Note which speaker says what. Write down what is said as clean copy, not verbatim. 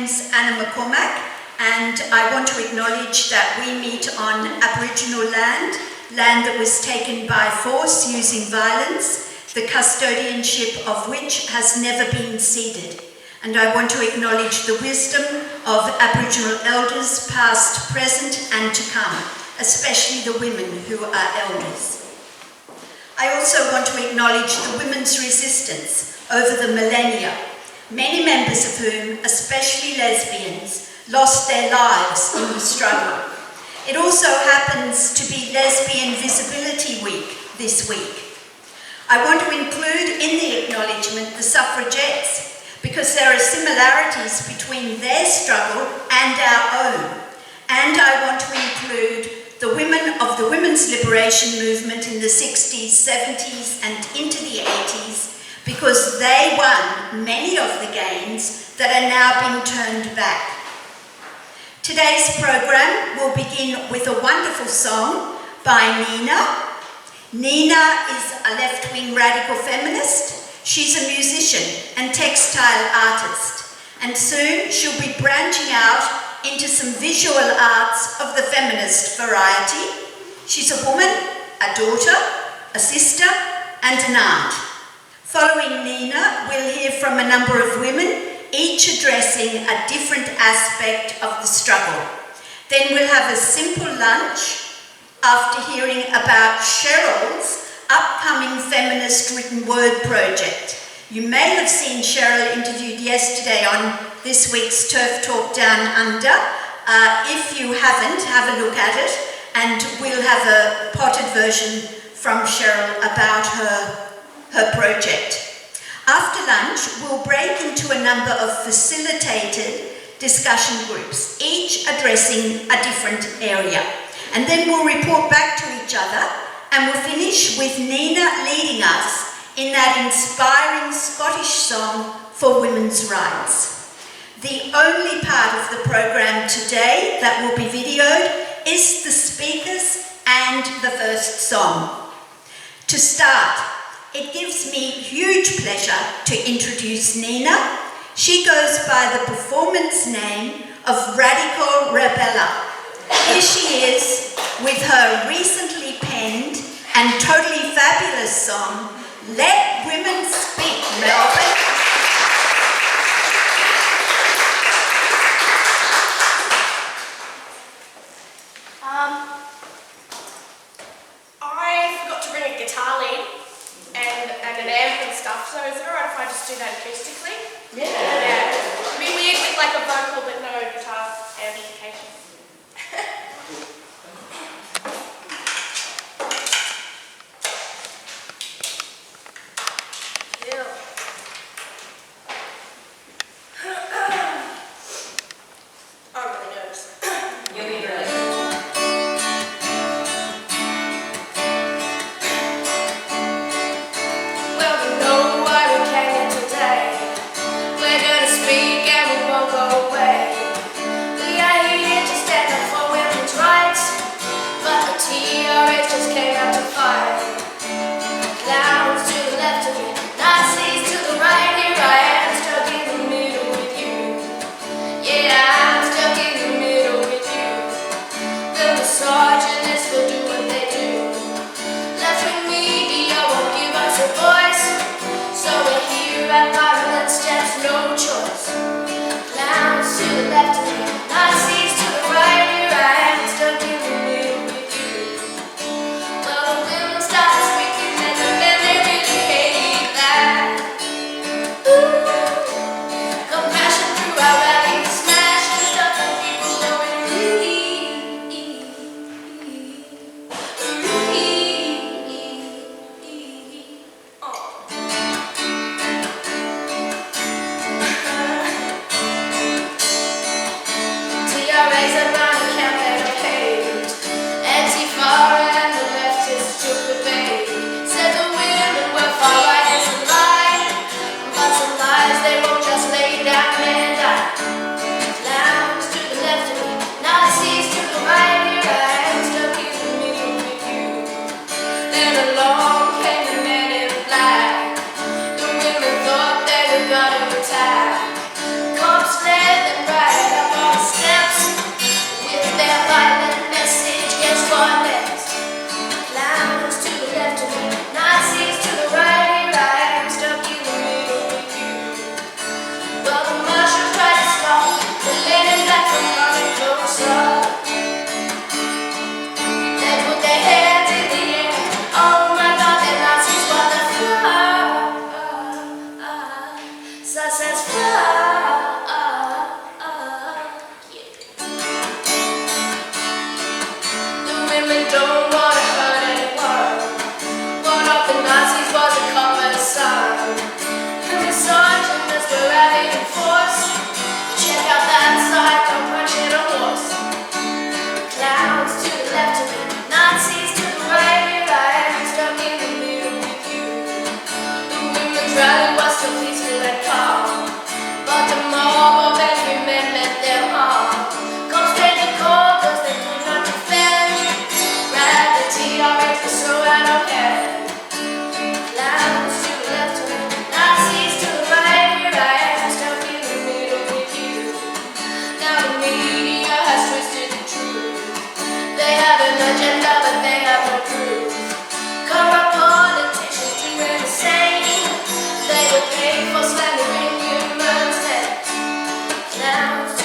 Speaker 1: name's Anna McCormack, and I want to acknowledge that we meet on Aboriginal land that was taken by force using violence, the custodianship of which has never been ceded. And I want to acknowledge the wisdom of Aboriginal elders, past, present, and to come, especially the women who are elders. I also want to acknowledge the women's resistance over the millennia, many members of whom, especially lesbians, lost their lives in the struggle. It also happens to be Lesbian Visibility Week this week. I want to include in the acknowledgement the suffragettes, because there are similarities between their struggle and our own. And I want to include the women of the women's liberation movement in the 60s, 70s, and into the 80s, because they won many of the gains that are now being turned back. Today's program will begin with a wonderful song by Nina. Nina is a left-wing radical feminist. She's a musician and textile artist, and soon she'll be branching out into some visual arts of the feminist variety. She's a woman, a daughter, a sister, and an aunt. Following Nina, we'll hear from a number of women, each addressing a different aspect of the struggle. Then we'll have a simple lunch after hearing about Cheryl's upcoming feminist written word project. You may have seen Cheryl interviewed yesterday on this week's Turf Talk Down Under. If you haven't, have a look at it, and we'll have a potted version from Cheryl about her project. After lunch, we'll break into a number of facilitated discussion groups, each addressing a different area. And then we'll report back to each other, and we'll finish with Nina leading us in that inspiring Scottish song for women's rights. The only part of the program today that will be videoed is the speakers and the first song. To start, it gives me huge pleasure to introduce Nina. She goes by the performance name of Radical Rebella. Here she is with her recently penned and totally fabulous song, Let Women Speak, Melbourne.
Speaker 2: I forgot to bring a guitar lead and an amp and stuff, so is it alright if I just do that acoustically?
Speaker 1: Yeah.
Speaker 2: It'd be weird with like a vocal but no guitar amplification. I'm really nervous.
Speaker 1: You'll be really.
Speaker 2: Well, we know why we came here today. We're gonna speak and we won't go away. We are here to stand up for women's rights, but the TRH just came out to fight. Clowns to the left of me, Nazis to the right. Here I am, stuck in the middle with you. Yeah, I'm stuck in the middle with you. The misogynists will do what they do. Left-wing media won't give us a voice, so we're here at Parliament Steps, no choice. Clowns to the left of me, Nazis to the right. Here I am, stuck in the middle with you. Well, the women start speaking and the men, they really hate that. Ooh. Compassion through our rallies, smashing stuff and people going TRA's around the campaign of hate. Antifa and the leftists took the bait. Said the women were far right as a lie, but some lies they won't just lay down and die. Clowns to the left of me, Nazis to the right. Here I am, stuck in the middle with you. Then along came the men in black. The women thought they were gonna attack. Cops led them right media has twisted the truth. They have an agenda, but they have no proof. Corrupt politicians doing the same. They will pay for slandering humans. Now